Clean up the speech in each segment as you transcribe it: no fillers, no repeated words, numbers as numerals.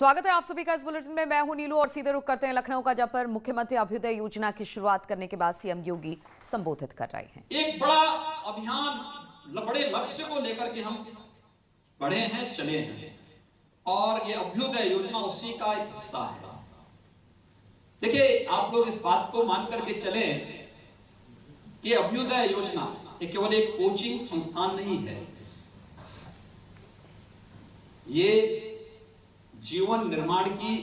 स्वागत है आप सभी का इस बुलेटिन में। मैं हूं नीलू और सीधे रुख करते हैं लखनऊ का, जहां पर मुख्यमंत्री अभ्युदय योजना की शुरुआत करने के बाद सीएम योगी संबोधित कर रहे हैं। एक बड़ा अभियान, बड़े लक्ष्य को लेकर के हम बढ़े हैं, चले हैं, और ये अभ्युदय योजना उसी का एक हिस्सा है। देखिए, आप लोग इस बात को मान करके चले कि अभ्युदय योजना ये केवल एक कोचिंग संस्थान नहीं है, ये जीवन निर्माण की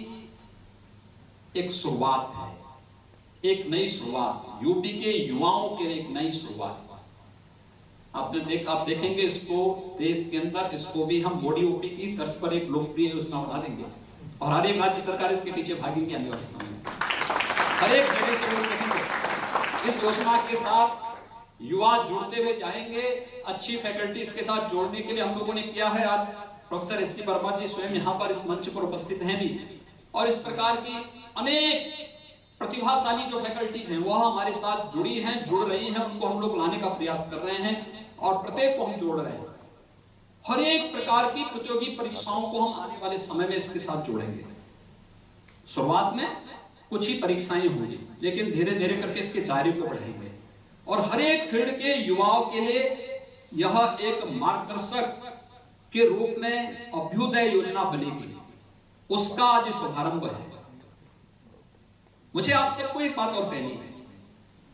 एक शुरुआत है, एक नई शुरुआत, यूपी के युवाओं के लिए एक नई शुरुआत। आप देखेंगे इसको देश के अंदर, इसको भी हम बॉडी ओपी की तर्ज पर एक लोकप्रिय योजना बना देंगे और हर एक राज्य सरकार इसके पीछे भागेंगे आने वाले समय में। हर एक जगह से लोग देखेंगे इस योजना के साथ युवा जुड़ते हुए जाएंगे। अच्छी फैकल्टी इसके साथ जोड़ने के लिए हम लोगों ने किया है। आज प्रोफेसर एस सी वर्मा जी स्वयं यहाँ पर इस मंच पर उपस्थित हैं भी, और इस प्रकार की अनेक प्रतिभाशाली जो फैकल्टीज हैं वह हमारे साथ जुड़ी हैं, जुड़ रही हैं, उनको हम लोग लाने का प्रयास कर रहे हैं और प्रत्येक को हम जोड़ रहे हैं। हर एक प्रकार की प्रतियोगी परीक्षाओं को हम आने वाले समय में इसके साथ जोड़ेंगे। शुरुआत में कुछ ही परीक्षाएं होंगी, लेकिन धीरे धीरे करके इसके दायरे को बढ़ाएंगे और हर एक फील्ड के युवाओं के लिए यह एक मार्गदर्शक के रूप में अभ्युदय योजना बनेगी। उसका आज शुभारंभ है। मुझे आप सबको एक बात और कहनी है।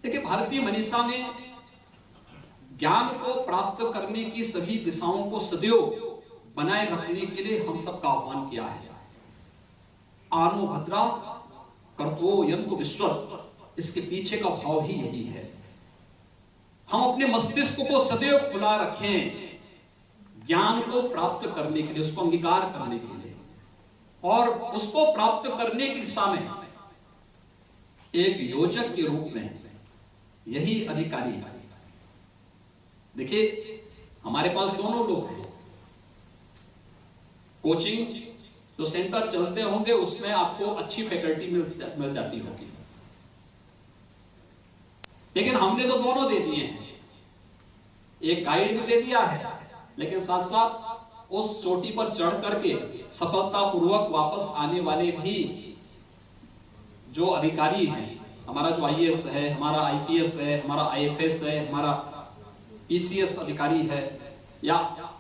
देखिए, भारतीय मनीषा ने ज्ञान को प्राप्त करने की सभी दिशाओं को सदैव बनाए रखने के लिए हम सबका आह्वान किया है। आनो भद्रा कर्तो यंतु विश्व, इसके पीछे का भाव ही यही है। हम अपने मस्तिष्क को सदैव खुला रखें ज्ञान को प्राप्त करने के लिए, उसको अंगीकार करने के लिए, और उसको प्राप्त करने की दिशा में एक योजक के रूप में यही अधिकारी है। देखिए, हमारे पास दोनों लोग हैं। कोचिंग जो सेंटर चलते होंगे उसमें आपको अच्छी फैकल्टी मिल जाती होगी, लेकिन हमने तो दोनों दे दिए हैं। एक गाइड भी दे दिया है, लेकिन साथ साथ उस चोटी पर चढ़ करके सफलतापूर्वक वापस आने वाले भी जो अधिकारी हैं, हमारा जो आईएएस है, हमारा आईपीएस है, हमारा आईएफएस है, हमारा पीसीएस अधिकारी है, या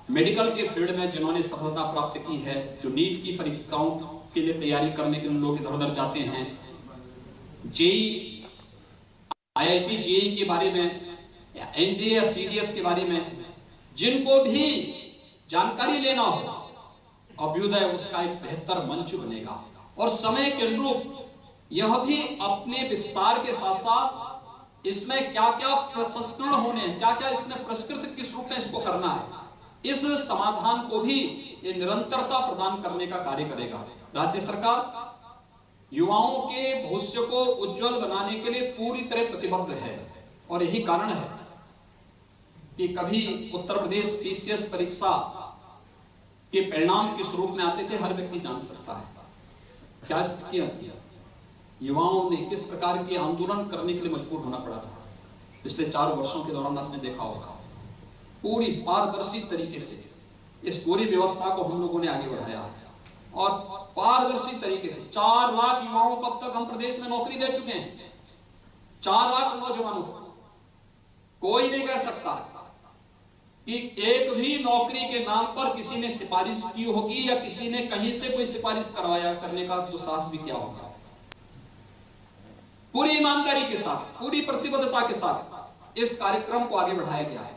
मेडिकल के फील्ड में जिन्होंने सफलता प्राप्त की है, जो नीट की परीक्षाओं के लिए तैयारी करने के लिए लोग इधर उधर जाते हैं, जेई आईआईटी जेई के बारे में, या एनडीए या सीडीएस के बारे में, जिनको भी जानकारी लेना हो, अभ्युदय उसका एक बेहतर मंच बनेगा। और समय के अनुरूप यह भी अपने विस्तार के साथ साथ इसमें क्या क्या प्रसंस्करण होने हैं, क्या क्या इसमें परिष्कृत किस रूप में इसको करना है, इस समाधान को भी ये निरंतरता प्रदान करने का कार्य करेगा। राज्य सरकार युवाओं के भविष्य को उज्जवल बनाने के लिए पूरी तरह प्रतिबद्ध है, और यही कारण है कि कभी उत्तर प्रदेश पीसीएस परीक्षा के परिणाम किस रूप में आते थे हर व्यक्ति जान सकता है। क्या स्थितियां थी, युवाओं ने किस प्रकार के आंदोलन करने के लिए मजबूर होना पड़ा था। पिछले 4 वर्षों के दौरान आपने देखा होगा, पूरी पारदर्शी तरीके से इस पूरी व्यवस्था को हम लोगों ने आगे बढ़ाया, और पारदर्शी तरीके से 4 लाख युवाओं को अब तक हम प्रदेश में नौकरी दे चुके हैं। 4 लाख नौजवानों को कोई नहीं कह सकता कि एक भी नौकरी के नाम पर किसी ने सिफारिश की होगी या किसी ने कहीं से कोई सिफारिश करवाया करने का तो साहस भी किया होगा। पूरी ईमानदारी के साथ, पूरी प्रतिबद्धता के साथ इस कार्यक्रम को आगे बढ़ाया गया है,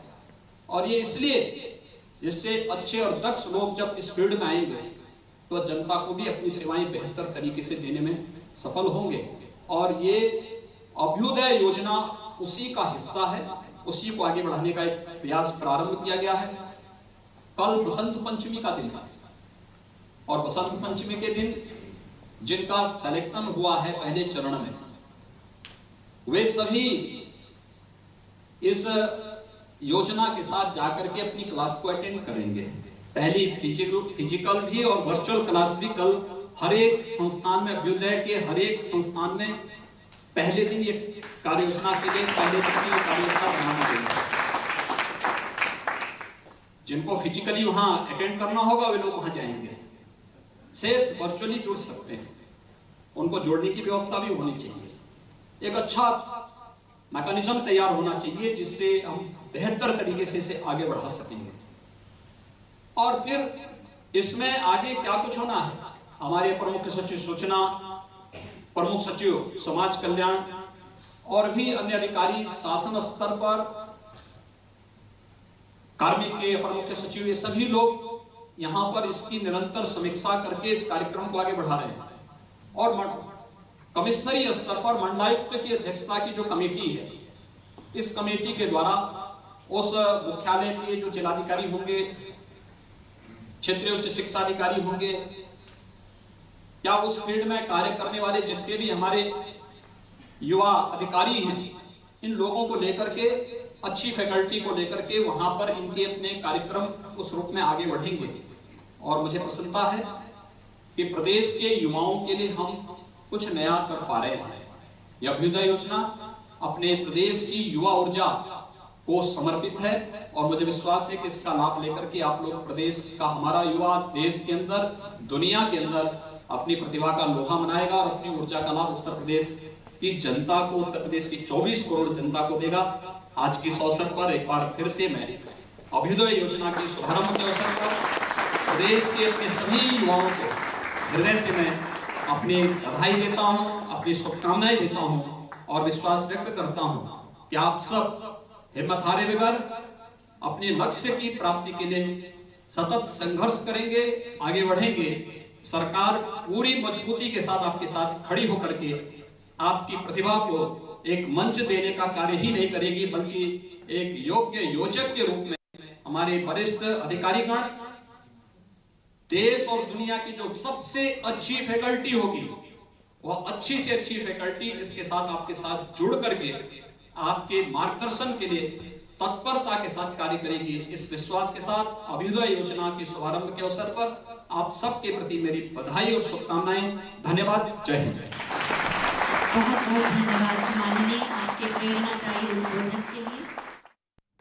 और ये इसलिए जिससे अच्छे और दक्ष लोग जब इस फील्ड में आएंगे तो जनता को भी अपनी सेवाएं बेहतर तरीके से देने में सफल होंगे। और ये अभ्युदय योजना उसी का हिस्सा है, उसी को आगे बढ़ाने का एक प्रयास प्रारंभ किया गया है। कल बसंत पंचमी का दिन है, और बसंत पंचमी के दिन जिनका सिलेक्शन हुआ है पहले चरण में, वे सभी इस योजना के साथ जाकर के अपनी क्लास को अटेंड करेंगे। पहली फिजिकल भी और वर्चुअल क्लास भी कल हर एक संस्थान में, अभ्युदय के हर एक संस्थान में पहले दिन ये कार्य योजना के लिए पहले दिन की कार्य योजना बनानी चाहिए। जिनको फिजिकली वहां अटेंड करना होगा वे लोग वहां जाएंगे। से वर्चुअली जुड़ सकते हैं, उनको जोड़ने की व्यवस्था भी होनी चाहिए। एक अच्छा मैकेनिज्म तैयार होना चाहिए जिससे हम बेहतर तरीके से इसे आगे बढ़ा सकेंगे। और फिर इसमें आगे क्या कुछ होना है, हमारे प्रमुख सचिव सूचना, प्रमुख सचिव समाज कल्याण और भी अन्य अधिकारी शासन स्तर पर, कार्मिक के प्रमुख सचिव, ये सभी लोग यहां पर इसकी निरंतर समीक्षा करके इस कार्यक्रम को आगे बढ़ा रहे हैं। और कमिश्नरी स्तर पर मंडलायुक्त की अध्यक्षता की जो कमेटी है, इस कमेटी के द्वारा उस मुख्यालय के जो जिलाधिकारी होंगे, क्षेत्रीय उच्च शिक्षा अधिकारी होंगे, या उस फील्ड में कार्य करने वाले जितने भी हमारे युवा अधिकारी हैं, इन लोगों को लेकर के, अच्छी फैकल्टी को लेकर के वहां पर इनके अपने कार्यक्रम उस रूप में आगे बढ़ेंगे। और मुझे प्रसन्नता है कि प्रदेश के युवाओं के लिए हम कुछ नया कर पा रहे हैं। यह अभ्युदय योजना अपने प्रदेश की युवा ऊर्जा को समर्पित है और मुझे विश्वास है कि इसका लाभ लेकर के आप लोग प्रदेश का, हमारा युवा देश के अंदर, दुनिया के अंदर अपनी प्रतिभा का लोहा मनाएगा और अपनी ऊर्जा का लाभ उत्तर प्रदेश की जनता को, उत्तर प्रदेश की 24 करोड़ जनता को देगा। आज के इस अवसर पर एक बार फिर से मैं अभ्युदय योजना के शुभारंभ के अवसर पर प्रदेश के अपने सभी युवाओं को हृदय से मैं अपनी बधाई देता हूं, अपनी शुभकामनाएं देता हूं और विश्वास व्यक्त करता हूं कि आप सब हिम्मत हारे बगैर अपने लक्ष्य की प्राप्ति के लिए सतत संघर्ष करेंगे, आगे बढ़ेंगे। सरकार पूरी मजबूती के साथ आपके साथ खड़ी होकर के आपकी प्रतिभा को एक मंच देने का कार्य ही नहीं करेगी, बल्कि एक योग्य योजक के रूप में हमारे वरिष्ठ अधिकारीगण, देश और दुनिया की जो सबसे अच्छी फैकल्टी होगी, वह अच्छी से अच्छी फैकल्टी इसके साथ आपके साथ जुड़ करके आपके मार्गदर्शन के लिए तत्परता के साथ कार्य करेगी। इस विश्वास के साथ अभ्युदय योजना के शुभारंभ के अवसर पर आप सबके प्रति मेरी बधाई और शुभकामनाएं। धन्यवाद। जय हिंद। बहुत बहुत धन्यवाद माननीय, आपके प्रेरणादायी उद्बोधन के लिए।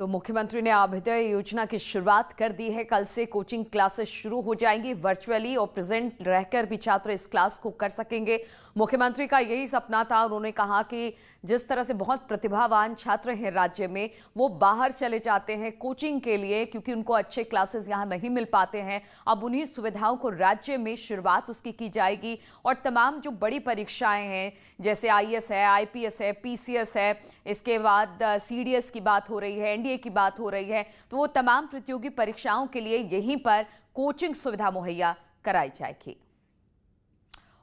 तो मुख्यमंत्री ने अभ्युदय योजना की शुरुआत कर दी है। कल से कोचिंग क्लासेस शुरू हो जाएंगी। वर्चुअली और प्रेजेंट रहकर भी छात्र इस क्लास को कर सकेंगे। मुख्यमंत्री का यही सपना था। उन्होंने कहा कि जिस तरह से बहुत प्रतिभावान छात्र हैं राज्य में, वो बाहर चले जाते हैं कोचिंग के लिए क्योंकि उनको अच्छे क्लासेस यहाँ नहीं मिल पाते हैं। अब उन्हीं सुविधाओं को राज्य में शुरुआत उसकी की जाएगी और तमाम जो बड़ी परीक्षाएं हैं जैसे IAS है, IPS है, PCS है, इसके बाद CDS की बात हो रही है, NDA की बात हो रही है, तो वो तमाम प्रतियोगी परीक्षाओं के लिए यहीं पर कोचिंग सुविधा मुहैया कराई जाएगी।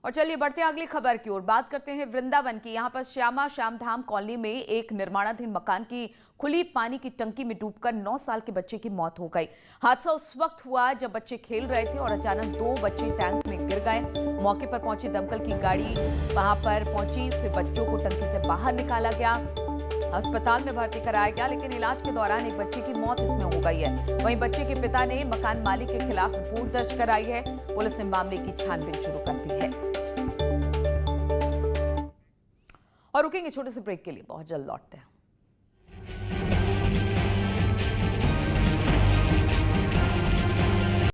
और चलिए बढ़ते हैं अगली खबर की ओर। बात करते हैं वृंदावन की। यहाँ पर श्यामा श्यामधाम कॉलोनी में एक निर्माणाधीन मकान की खुली पानी की टंकी में डूबकर 9 साल के बच्चे की मौत हो गई। हादसा उस वक्त हुआ जब बच्चे खेल रहे थे और अचानक 2 बच्चे टैंक में गिर गए। मौके पर पहुंची दमकल की गाड़ी वहां पर पहुंची, फिर बच्चों को टंकी से बाहर निकाला गया, अस्पताल में भर्ती कराया गया, लेकिन इलाज के दौरान एक बच्चे की मौत इसमें हो गई है। वहीं बच्चे के पिता ने मकान मालिक के खिलाफ रिपोर्ट दर्ज कराई है। पुलिस ने मामले की छानबीन शुरू कर दी है। और रुकेंगे छोटे से ब्रेक के लिए, बहुत जल्द लौटते हैं।